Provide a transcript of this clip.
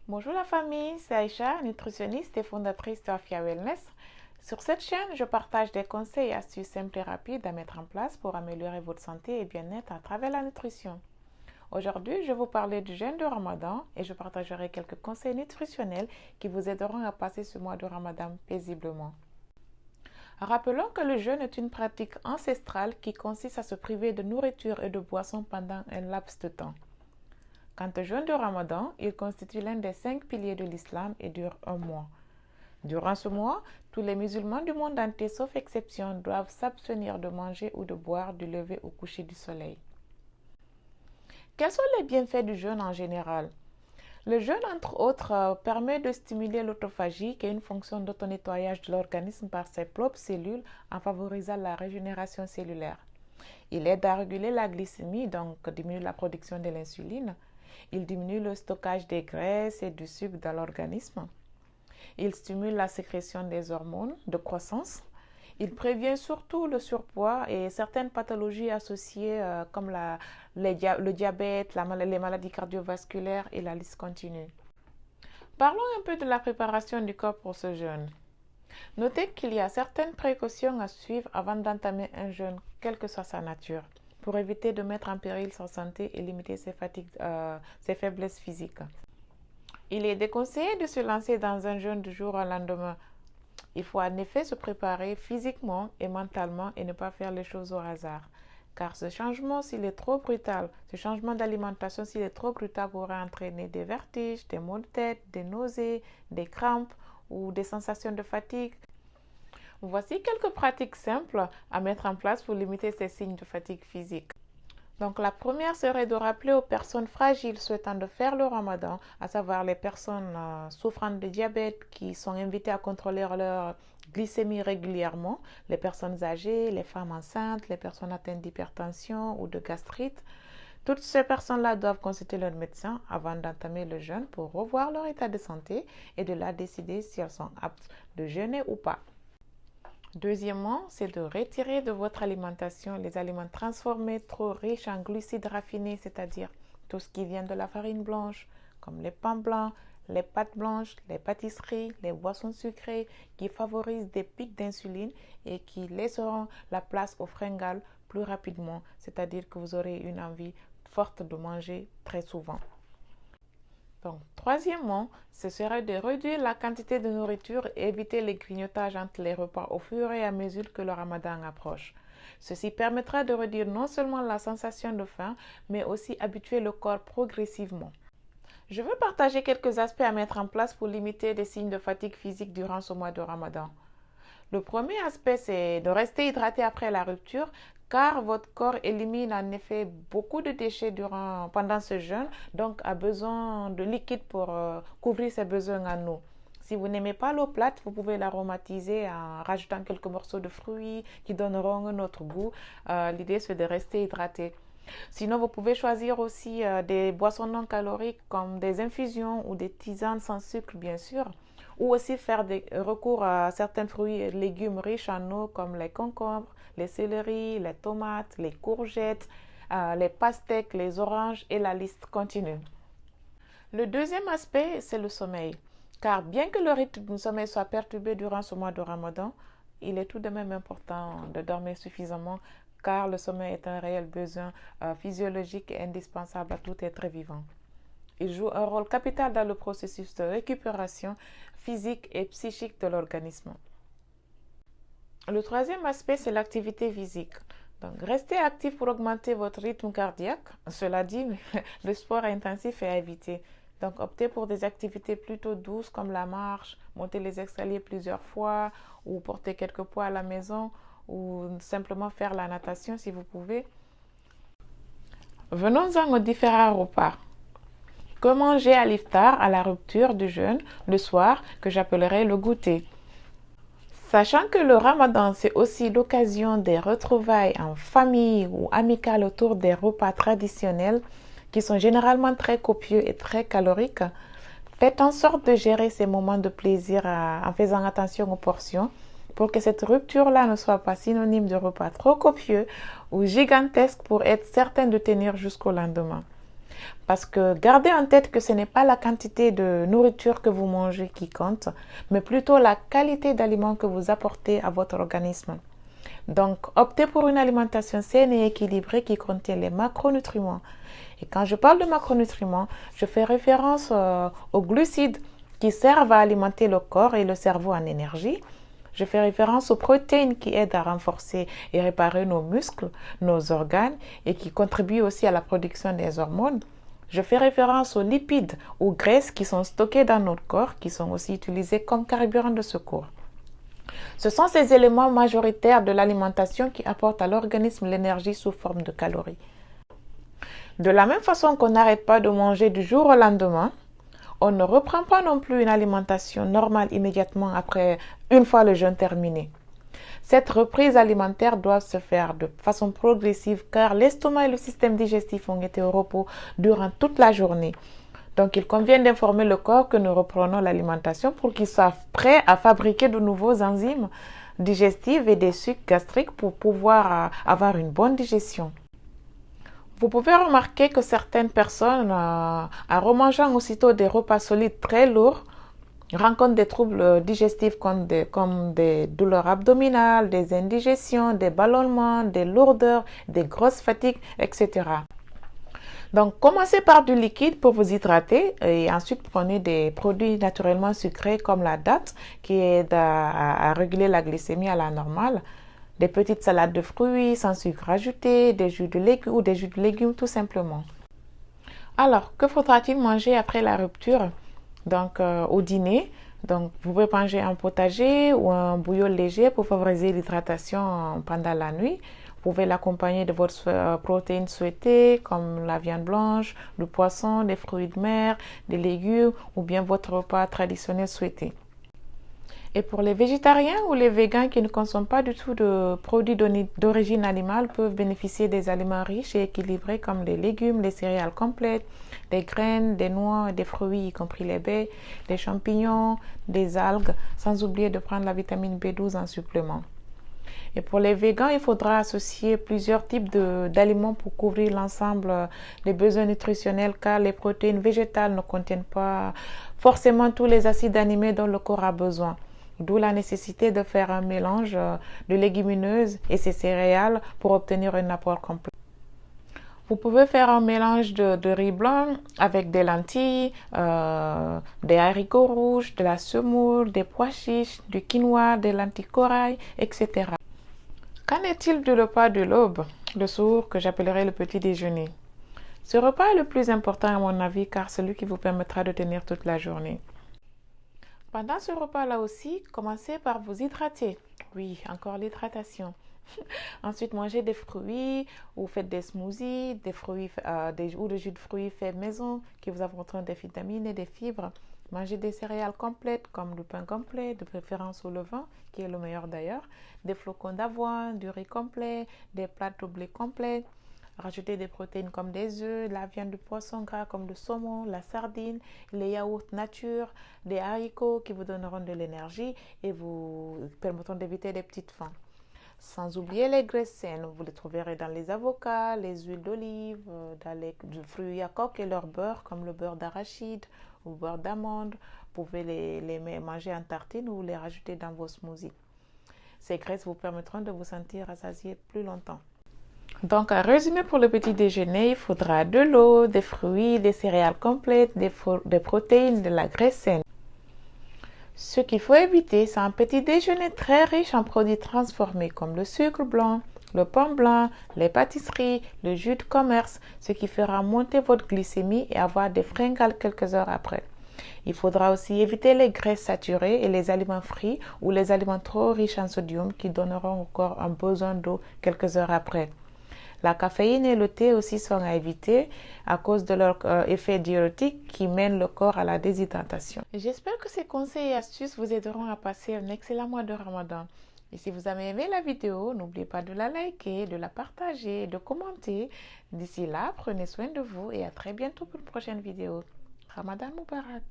Bonjour la famille, c'est Aïcha, nutritionniste et fondatrice de Afia Wellness. Sur cette chaîne, je partage des conseils et astuces simples et rapides à mettre en place pour améliorer votre santé et bien-être à travers la nutrition. Aujourd'hui, je vais vous parler du jeûne de Ramadan et je partagerai quelques conseils nutritionnels qui vous aideront à passer ce mois de Ramadan paisiblement. Rappelons que le jeûne est une pratique ancestrale qui consiste à se priver de nourriture et de boissons pendant un laps de temps. Quant au jeûne de Ramadan, il constitue l'un des 5 piliers de l'islam et dure un mois. Durant ce mois, tous les musulmans du monde entier, sauf exception, doivent s'abstenir de manger ou de boire du lever au coucher du soleil. Quels sont les bienfaits du jeûne en général? Le jeûne, entre autres, permet de stimuler l'autophagie, qui est une fonction d'autonettoyage de l'organisme par ses propres cellules en favorisant la régénération cellulaire. Il aide à réguler la glycémie, donc diminue la production de l'insuline. Il diminue le stockage des graisses et du sucre dans l'organisme. Il stimule la sécrétion des hormones de croissance. Il prévient surtout le surpoids et certaines pathologies associées comme le diabète, les maladies cardiovasculaires et la liste continue. Parlons un peu de la préparation du corps pour ce jeûne. Notez qu'il y a certaines précautions à suivre avant d'entamer un jeûne, quelle que soit sa nature, pour éviter de mettre en péril sa santé et limiter ses faiblesses physiques. Il est déconseillé de se lancer dans un jeûne du jour au lendemain. Il faut en effet se préparer physiquement et mentalement et ne pas faire les choses au hasard. Car ce changement, s'il est trop brutal, ce changement d'alimentation, s'il est trop brutal, pourrait entraîner des vertiges, des maux de tête, des nausées, des crampes ou des sensations de fatigue. Voici quelques pratiques simples à mettre en place pour limiter ces signes de fatigue physique. Donc la première serait de rappeler aux personnes fragiles souhaitant de faire le ramadan, à savoir les personnes souffrant de diabète qui sont invitées à contrôler leur glycémie régulièrement, les personnes âgées, les femmes enceintes, les personnes atteintes d'hypertension ou de gastrite. Toutes ces personnes-là doivent consulter leur médecin avant d'entamer le jeûne pour revoir leur état de santé et de là décider si elles sont aptes de jeûner ou pas. Deuxièmement, c'est de retirer de votre alimentation les aliments transformés trop riches en glucides raffinés, c'est-à-dire tout ce qui vient de la farine blanche, comme les pains blancs, les pâtes blanches, les pâtisseries, les boissons sucrées, qui favorisent des pics d'insuline et qui laisseront la place aux fringales plus rapidement, c'est-à-dire que vous aurez une envie forte de manger très souvent. Donc, troisièmement, ce serait de réduire la quantité de nourriture et éviter les grignotages entre les repas au fur et à mesure que le ramadan approche. Ceci permettra de réduire non seulement la sensation de faim, mais aussi habituer le corps progressivement. Je veux partager quelques aspects à mettre en place pour limiter les signes de fatigue physique durant ce mois de ramadan. Le premier aspect, c'est de rester hydraté après la rupture, car votre corps élimine en effet beaucoup de déchets pendant ce jeûne, donc a besoin de liquide pour couvrir ses besoins en eau. Si vous n'aimez pas l'eau plate, vous pouvez l'aromatiser en rajoutant quelques morceaux de fruits qui donneront un autre goût. L'idée, c'est de rester hydraté. Sinon, vous pouvez choisir aussi des boissons non caloriques comme des infusions ou des tisanes sans sucre, bien sûr, ou aussi faire des recours à certains fruits et légumes riches en eau comme les concombres, les céleris, les tomates, les courgettes, les pastèques, les oranges et la liste continue. Le deuxième aspect, c'est le sommeil. Car bien que le rythme du sommeil soit perturbé durant ce mois de Ramadan, il est tout de même important de dormir suffisamment car le sommeil est un réel besoin physiologique et indispensable à tout être vivant. Il joue un rôle capital dans le processus de récupération physique et psychique de l'organisme. Le troisième aspect, c'est l'activité physique. Donc, restez actif pour augmenter votre rythme cardiaque. Cela dit, le sport intensif est à éviter. Donc, optez pour des activités plutôt douces comme la marche, monter les escaliers plusieurs fois ou porter quelques poids à la maison ou simplement faire la natation si vous pouvez. Venons-en aux différents repas. Que manger à l'iftar, à la rupture du jeûne, le soir, que j'appellerai le goûter. Sachant que le ramadan, c'est aussi l'occasion des retrouvailles en famille ou amicales autour des repas traditionnels qui sont généralement très copieux et très caloriques, faites en sorte de gérer ces moments de plaisir en faisant attention aux portions pour que cette rupture-là ne soit pas synonyme de repas trop copieux ou gigantesque pour être certain de tenir jusqu'au lendemain. Parce que gardez en tête que ce n'est pas la quantité de nourriture que vous mangez qui compte, mais plutôt la qualité d'aliments que vous apportez à votre organisme. Donc, optez pour une alimentation saine et équilibrée qui contient les macronutriments. Et quand je parle de macronutriments, je fais référence aux glucides qui servent à alimenter le corps et le cerveau en énergie. Je fais référence aux protéines qui aident à renforcer et réparer nos muscles, nos organes et qui contribuent aussi à la production des hormones. Je fais référence aux lipides, aux graisses qui sont stockées dans notre corps, qui sont aussi utilisés comme carburant de secours. Ce sont ces éléments majoritaires de l'alimentation qui apportent à l'organisme l'énergie sous forme de calories. De la même façon qu'on n'arrête pas de manger du jour au lendemain, on ne reprend pas non plus une alimentation normale immédiatement après une fois le jeûne terminé. Cette reprise alimentaire doit se faire de façon progressive car l'estomac et le système digestif ont été au repos durant toute la journée. Donc, il convient d'informer le corps que nous reprenons l'alimentation pour qu'il soit prêt à fabriquer de nouveaux enzymes digestifs et des sucs gastriques pour pouvoir avoir une bonne digestion. Vous pouvez remarquer que certaines personnes, en remangeant aussitôt des repas solides très lourds, rencontrent des troubles digestifs comme des douleurs abdominales, des indigestions, des ballonnements, des lourdeurs, des grosses fatigues, etc. Donc, commencez par du liquide pour vous hydrater et ensuite prenez des produits naturellement sucrés comme la date qui aide à réguler la glycémie à la normale, des petites salades de fruits sans sucre ajouté, des jus de légumes ou des jus de légumes tout simplement. Alors, que faudra-t-il manger après la rupture? Donc, au dîner, donc, vous pouvez manger un potager ou un bouillon léger pour favoriser l'hydratation pendant la nuit. Vous pouvez l'accompagner de votre protéine souhaitée comme la viande blanche, le poisson, des fruits de mer, des légumes ou bien votre repas traditionnel souhaité. Et pour les végétariens ou les végans qui ne consomment pas du tout de produits d'origine animale peuvent bénéficier des aliments riches et équilibrés comme les légumes, les céréales complètes, des graines, des noix, des fruits, y compris les baies, des champignons, des algues, sans oublier de prendre la vitamine B12 en supplément. Et pour les végans, il faudra associer plusieurs types d'aliments pour couvrir l'ensemble des besoins nutritionnels car les protéines végétales ne contiennent pas forcément tous les acides aminés dont le corps a besoin. D'où la nécessité de faire un mélange de légumineuses et ces céréales pour obtenir un apport complet. Vous pouvez faire un mélange de riz blanc avec des lentilles, des haricots rouges, de la semoule, des pois chiches, du quinoa, des lentilles corail, etc. Qu'en est-il du repas de l'aube, le sourd que j'appellerai le petit déjeuner? Ce repas est le plus important à mon avis car c'est celui qui vous permettra de tenir toute la journée. Pendant ce repas-là aussi, commencez par vous hydrater. Oui, encore l'hydratation. Ensuite, mangez des fruits ou faites des smoothies, des fruits ou des jus de fruits faits maison qui vous apporteront des vitamines et des fibres. Mangez des céréales complètes comme le pain complet, de préférence au levain, qui est le meilleur d'ailleurs, des flocons d'avoine, du riz complet, des plats de blé complets. Rajoutez des protéines comme des œufs, la viande de poisson gras comme le saumon, la sardine, les yaourts nature, des haricots qui vous donneront de l'énergie et vous permettront d'éviter des petites faims. Sans oublier les graisses saines, vous les trouverez dans les avocats, les huiles d'olive, dans les fruits à coque et leur beurre comme le beurre d'arachide ou le beurre d'amande. Vous pouvez les manger en tartine ou les rajouter dans vos smoothies. Ces graisses vous permettront de vous sentir rassasié plus longtemps. Donc, à résumer pour le petit déjeuner, il faudra de l'eau, des fruits, des céréales complètes, des protéines, de la graisse saine. Ce qu'il faut éviter, c'est un petit déjeuner très riche en produits transformés comme le sucre blanc, le pain blanc, les pâtisseries, le jus de commerce, ce qui fera monter votre glycémie et avoir des fringales quelques heures après. Il faudra aussi éviter les graisses saturées et les aliments frits ou les aliments trop riches en sodium qui donneront au corps un besoin d'eau quelques heures après. La caféine et le thé aussi sont à éviter à cause de leur effet diurétique qui mène le corps à la déshydratation. J'espère que ces conseils et astuces vous aideront à passer un excellent mois de Ramadan. Et si vous avez aimé la vidéo, n'oubliez pas de la liker, de la partager, de commenter. D'ici là, prenez soin de vous et à très bientôt pour une prochaine vidéo. Ramadan Mubarak!